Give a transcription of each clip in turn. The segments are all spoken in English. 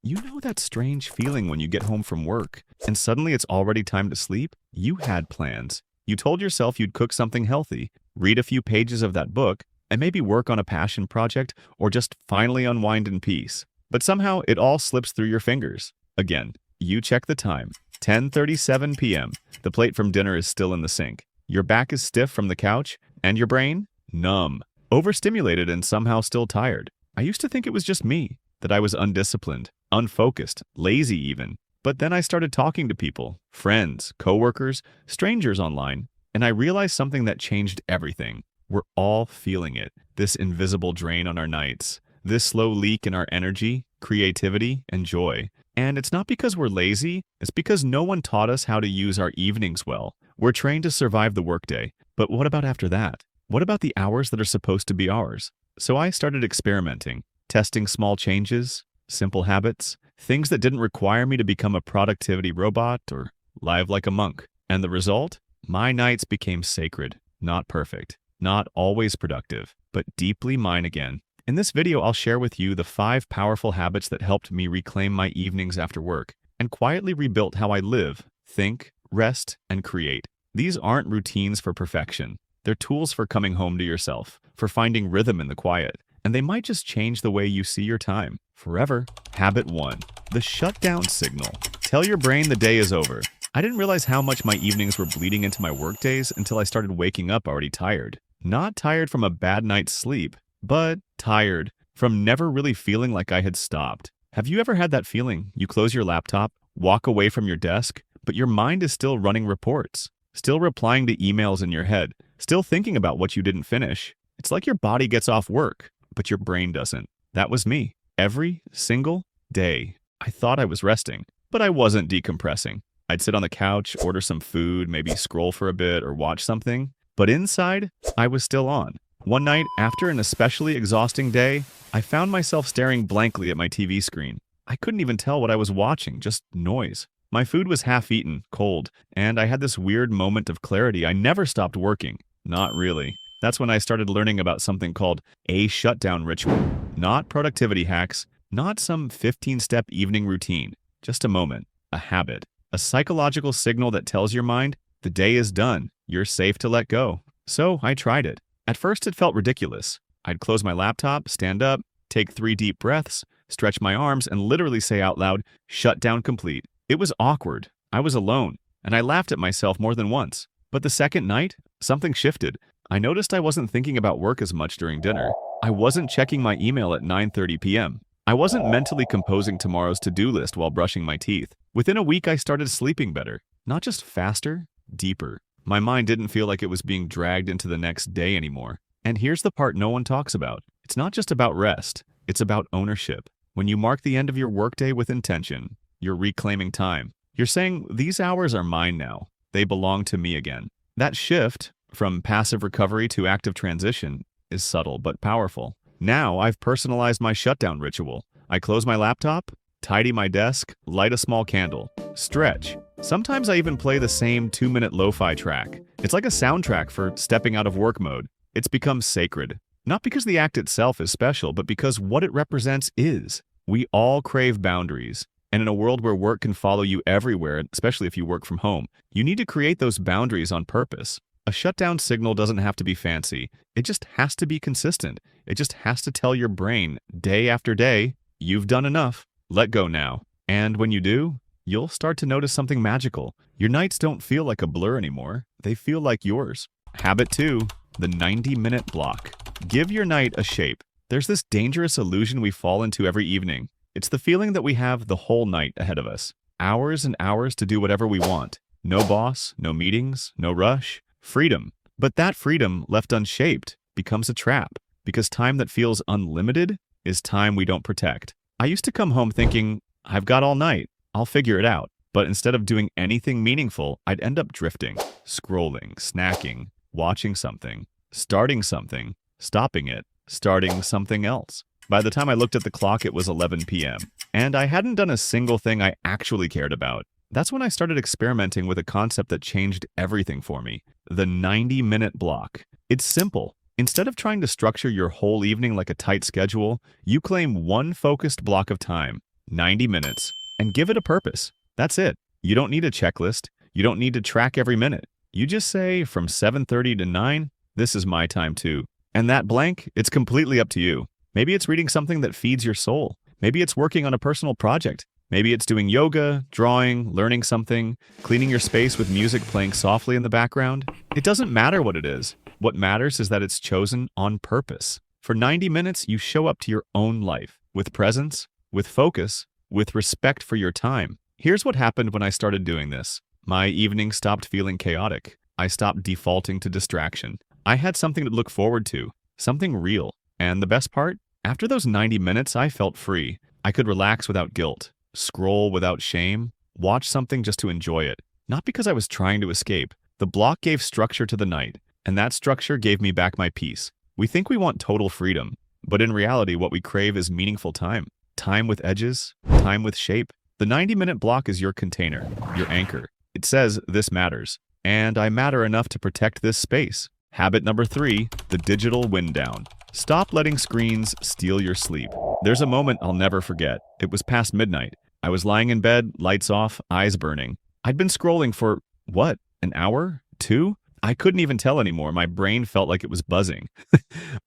You know that strange feeling when you get home from work and suddenly it's already time to sleep? You had plans. You told yourself you'd cook something healthy, read a few pages of that book, and maybe work on a passion project or just finally unwind in peace. But somehow it all slips through your fingers. Again, you check the time. 10:37 p.m. The plate from dinner is still in the sink. Your back is stiff from the couch, and your brain? Numb. Overstimulated and somehow still tired. I used to think it was just me, that I was undisciplined, unfocused, lazy even. But then I started talking to people, friends, coworkers, strangers online, and I realized something that changed everything. We're all feeling it, this invisible drain on our nights, this slow leak in our energy, creativity, and joy. And it's not because we're lazy, it's because no one taught us how to use our evenings well. We're trained to survive the workday, but what about after that? What about the hours that are supposed to be ours? So I started experimenting, testing small changes, simple habits, things that didn't require me to become a productivity robot or live like a monk. And the result? My nights became sacred, not perfect, not always productive, but deeply mine again. In this video, I'll share with you the 5 powerful habits that helped me reclaim my evenings after work and quietly rebuilt how I live, think, rest, and create. These aren't routines for perfection. They're tools for coming home to yourself, for finding rhythm in the quiet, and they might just change the way you see your time forever. Habit 1. The shutdown signal. Tell your brain the day is over. I didn't realize how much my evenings were bleeding into my work days until I started waking up already tired. Not tired from a bad night's sleep, but tired from never really feeling like I had stopped. Have you ever had that feeling? You close your laptop, walk away from your desk, but your mind is still running reports, still replying to emails in your head, still thinking about what you didn't finish. It's like your body gets off work, but your brain doesn't. That was me. Every single day. I thought I was resting, but I wasn't decompressing. I'd sit on the couch, order some food, maybe scroll for a bit or watch something. But inside, I was still on. One night, after an especially exhausting day, I found myself staring blankly at my TV screen. I couldn't even tell what I was watching, just noise. My food was half-eaten, cold, and I had this weird moment of clarity. I never stopped working. Not really. That's when I started learning about something called a shutdown ritual. Not productivity hacks, not some 15-step evening routine. Just a moment, a habit, a psychological signal that tells your mind, the day is done, you're safe to let go. So I tried it. At first it felt ridiculous. I'd close my laptop, stand up, take 3 deep breaths, stretch my arms, and literally say out loud, shutdown complete. It was awkward. I was alone, and I laughed at myself more than once. But the second night, something shifted. I noticed I wasn't thinking about work as much during dinner. I wasn't checking my email at 9:30 p.m. I wasn't mentally composing tomorrow's to-do list while brushing my teeth. Within a week, I started sleeping better. Not just faster, deeper. My mind didn't feel like it was being dragged into the next day anymore. And here's the part no one talks about. It's not just about rest. It's about ownership. When you mark the end of your workday with intention, you're reclaiming time. You're saying, these hours are mine now. They belong to me again. That shift from passive recovery to active transition is subtle but powerful. Now I've personalized my shutdown ritual. I close my laptop, tidy my desk, light a small candle, stretch. Sometimes I even play the same 2-minute lo-fi track. It's like a soundtrack for stepping out of work mode. It's become sacred. Not because the act itself is special, but because what it represents is. We all crave boundaries. And in a world where work can follow you everywhere, especially if you work from home, you need to create those boundaries on purpose. A shutdown signal doesn't have to be fancy. It just has to be consistent. It just has to tell your brain, day after day, you've done enough. Let go now. And when you do, you'll start to notice something magical. Your nights don't feel like a blur anymore. They feel like yours. Habit 2, the 90-minute block. Give your night a shape. There's this dangerous illusion we fall into every evening. It's the feeling that we have the whole night ahead of us. Hours and hours to do whatever we want. No boss, no meetings, no rush. Freedom. But that freedom, left unshaped, becomes a trap. Because time that feels unlimited is time we don't protect. I used to come home thinking, I've got all night. I'll figure it out. But instead of doing anything meaningful, I'd end up drifting, scrolling, snacking, watching something, starting something, stopping it, starting something else. By the time I looked at the clock, it was 11 p.m. And I hadn't done a single thing I actually cared about. That's when I started experimenting with a concept that changed everything for me. The 90-minute block. It's simple. Instead of trying to structure your whole evening like a tight schedule, you claim one focused block of time. 90 minutes, and give it a purpose. That's it. You don't need a checklist. You don't need to track every minute. You just say from 7:30 to 9, this is my time too. And that blank, it's completely up to you. Maybe it's reading something that feeds your soul. Maybe it's working on a personal project. Maybe it's doing yoga, drawing, learning something, cleaning your space with music playing softly in the background. It doesn't matter what it is. What matters is that it's chosen on purpose. For 90 minutes, you show up to your own life with presence, with focus, with respect for your time. Here's what happened when I started doing this. My evening stopped feeling chaotic. I stopped defaulting to distraction. I had something to look forward to, something real. And the best part? After those 90 minutes, I felt free. I could relax without guilt, scroll without shame, watch something just to enjoy it. Not because I was trying to escape. The block gave structure to the night, and that structure gave me back my peace. We think we want total freedom, but in reality, what we crave is meaningful time. Time with edges, time with shape. The 90-minute block is your container, your anchor. It says, this matters, and I matter enough to protect this space. Habit number 3, the digital wind down. Stop letting screens steal your sleep. There's a moment I'll never forget. It was past midnight. I was lying in bed, lights off, eyes burning. I'd been scrolling for, what, an hour? 2? I couldn't even tell anymore. My brain felt like it was buzzing.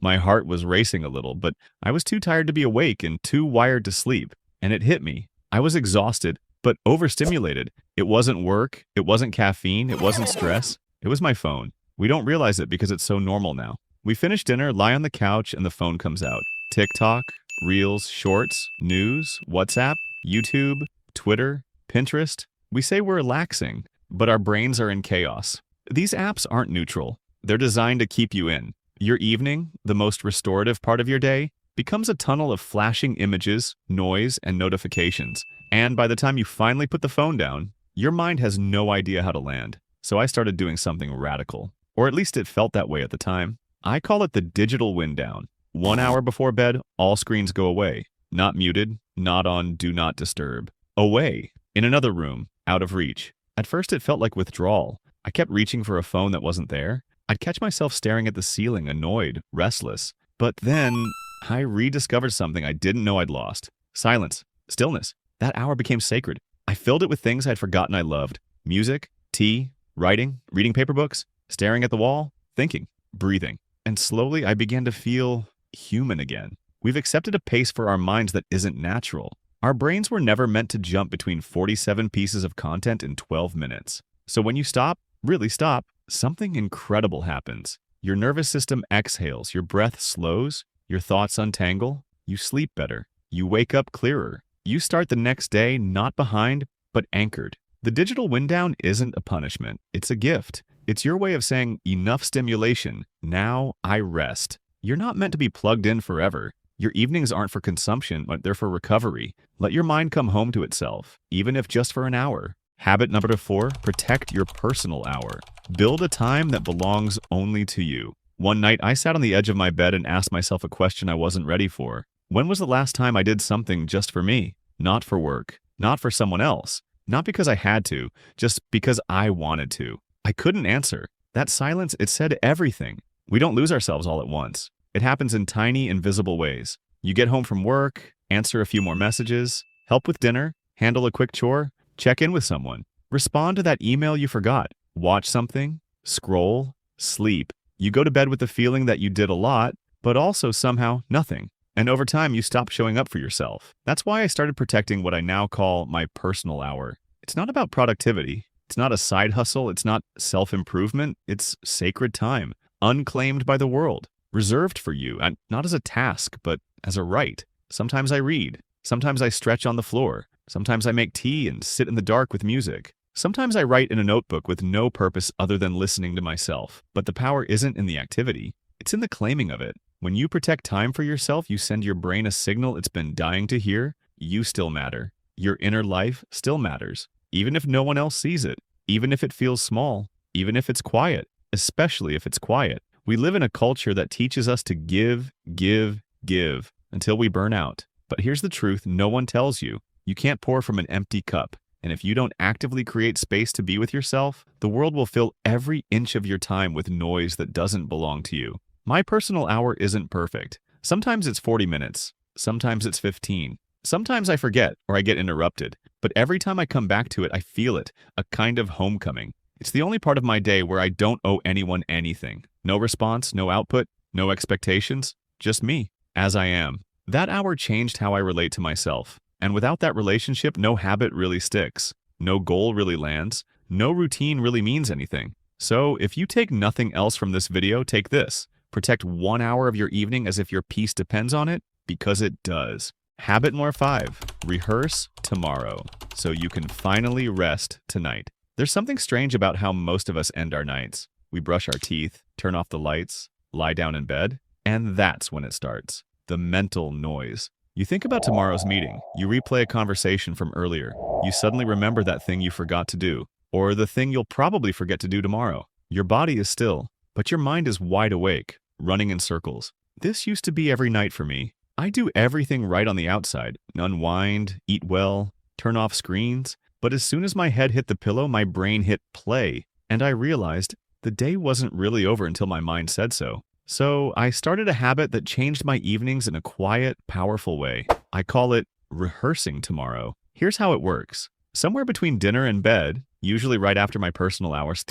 My heart was racing a little, but I was too tired to be awake and too wired to sleep. And it hit me. I was exhausted, but overstimulated. It wasn't work. It wasn't caffeine. It wasn't stress. It was my phone. We don't realize it because it's so normal now. We finish dinner, lie on the couch, and the phone comes out. TikTok, Reels, Shorts, News, WhatsApp, YouTube, Twitter, Pinterest. We say we're relaxing, but our brains are in chaos. These apps aren't neutral. They're designed to keep you in. Your evening, the most restorative part of your day, becomes a tunnel of flashing images, noise, and notifications. And by the time you finally put the phone down, your mind has no idea how to land. So I started doing something radical. Or at least it felt that way at the time. I call it the digital wind down. 1 hour before bed, all screens go away. Not muted, not on do not disturb. Away, in another room, out of reach. At first it felt like withdrawal. I kept reaching for a phone that wasn't there. I'd catch myself staring at the ceiling, annoyed, restless. But then I rediscovered something I didn't know I'd lost. Silence, stillness. That hour became sacred. I filled it with things I'd forgotten I loved. Music, tea, writing, reading paper books, staring at the wall, thinking, breathing. And slowly I began to feel human again. We've accepted a pace for our minds that isn't natural. Our brains were never meant to jump between 47 pieces of content in 12 minutes. So when you stop, really stop, something incredible happens. Your nervous system exhales, your breath slows, your thoughts untangle, you sleep better, you wake up clearer. You start the next day not behind, but anchored. The digital wind down isn't a punishment, it's a gift. It's your way of saying, enough stimulation, now I rest. You're not meant to be plugged in forever. Your evenings aren't for consumption, but they're for recovery. Let your mind come home to itself, even if just for an hour. Habit number 4, protect your personal hour. Build a time that belongs only to you. One night, I sat on the edge of my bed and asked myself a question I wasn't ready for. When was the last time I did something just for me? Not for work, not for someone else, not because I had to, just because I wanted to. I couldn't answer. That silence, it said everything. We don't lose ourselves all at once. It happens in tiny, invisible ways. You get home from work, answer a few more messages, help with dinner, handle a quick chore, check in with someone, respond to that email you forgot, watch something, scroll, sleep. You go to bed with the feeling that you did a lot, but also somehow nothing. And over time, you stop showing up for yourself. That's why I started protecting what I now call my personal hour. It's not about productivity. It's not a side hustle. It's not self-improvement. It's sacred time, unclaimed by the world, reserved for you, and not as a task, but as a right. Sometimes I read. Sometimes I stretch on the floor. Sometimes I make tea and sit in the dark with music. Sometimes I write in a notebook with no purpose other than listening to myself. But the power isn't in the activity. It's in the claiming of it. When you protect time for yourself, you send your brain a signal it's been dying to hear. You still matter. Your inner life still matters. Even if no one else sees it. Even if it feels small. Even if it's quiet. Especially if it's quiet. We live in a culture that teaches us to give, give, give until we burn out. But here's the truth no one tells you. You can't pour from an empty cup. And if you don't actively create space to be with yourself, the world will fill every inch of your time with noise that doesn't belong to you. My personal hour isn't perfect. Sometimes it's 40 minutes. Sometimes it's 15. Sometimes I forget or I get interrupted, but every time I come back to it, I feel it, a kind of homecoming. It's the only part of my day where I don't owe anyone anything. No response, no output, no expectations, just me, as I am. That hour changed how I relate to myself. And without that relationship, no habit really sticks. No goal really lands. No routine really means anything. So if you take nothing else from this video, take this. Protect 1 hour of your evening as if your peace depends on it, because it does. Habit number 5, rehearse tomorrow, so you can finally rest tonight. There's something strange about how most of us end our nights. We brush our teeth, turn off the lights, lie down in bed, and that's when it starts. The mental noise. You think about tomorrow's meeting, you replay a conversation from earlier, you suddenly remember that thing you forgot to do, or the thing you'll probably forget to do tomorrow. Your body is still, but your mind is wide awake, running in circles. This used to be every night for me. I do everything right on the outside, unwind, eat well, turn off screens, but as soon as my head hit the pillow, my brain hit play, and I realized the day wasn't really over until my mind said so. So I started a habit that changed my evenings in a quiet, powerful way. I call it rehearsing tomorrow. Here's how it works. Somewhere between dinner and bed, usually right after my personal hours,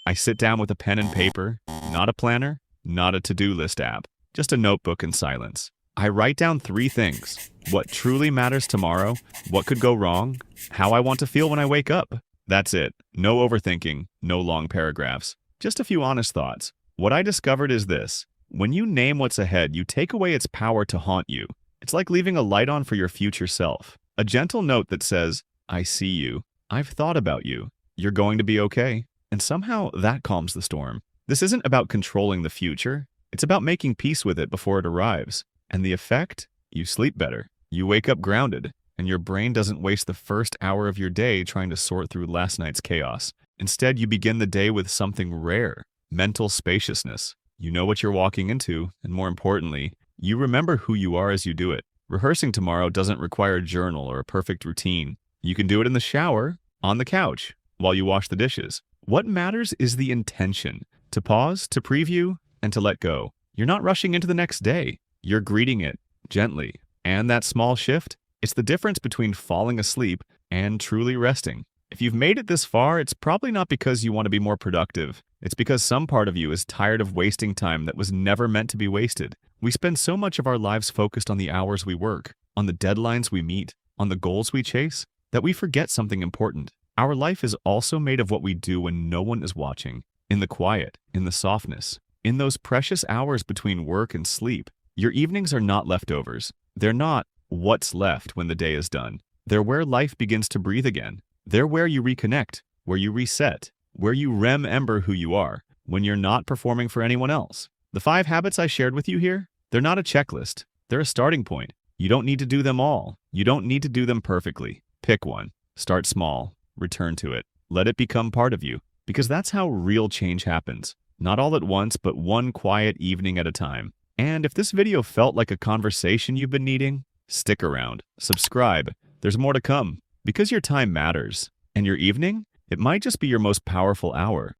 I sit down with a pen and paper, not a planner, not a to-do list app, just a notebook and silence. I write down 3 things: what truly matters tomorrow, what could go wrong, how I want to feel when I wake up. That's it. No overthinking, no long paragraphs, just a few honest thoughts. What I discovered is this: when you name what's ahead, you take away its power to haunt you. It's like leaving a light on for your future self. A gentle note that says, I see you, I've thought about you, you're going to be okay. And somehow that calms the storm. This isn't about controlling the future. It's about making peace with it before it arrives. And the effect? You sleep better. You wake up grounded, and your brain doesn't waste the first hour of your day trying to sort through last night's chaos. Instead, you begin the day with something rare: mental spaciousness. You know what you're walking into, and more importantly, you remember who you are as you do it. Rehearsing tomorrow doesn't require a journal or a perfect routine. You can do it in the shower, on the couch, while you wash the dishes. What matters is the intention: to pause, to preview, and to let go. You're not rushing into the next day. You're greeting it gently. And that small shift, it's the difference between falling asleep and truly resting. If you've made it this far, it's probably not because you want to be more productive. It's because some part of you is tired of wasting time that was never meant to be wasted. We spend so much of our lives focused on the hours we work, on the deadlines we meet, on the goals we chase, that we forget something important. Our life is also made of what we do when no one is watching, in the quiet, in the softness, in those precious hours between work and sleep. Your evenings are not leftovers. They're not what's left when the day is done. They're where life begins to breathe again. They're where you reconnect, where you reset, where you remember who you are when you're not performing for anyone else. The 5 habits I shared with you here, they're not a checklist. They're a starting point. You don't need to do them all. You don't need to do them perfectly. Pick one. Start small. Return to it. Let it become part of you, because that's how real change happens. Not all at once, but one quiet evening at a time. And if this video felt like a conversation you've been needing, stick around, subscribe. There's more to come, because your time matters. And your evening, it might just be your most powerful hour.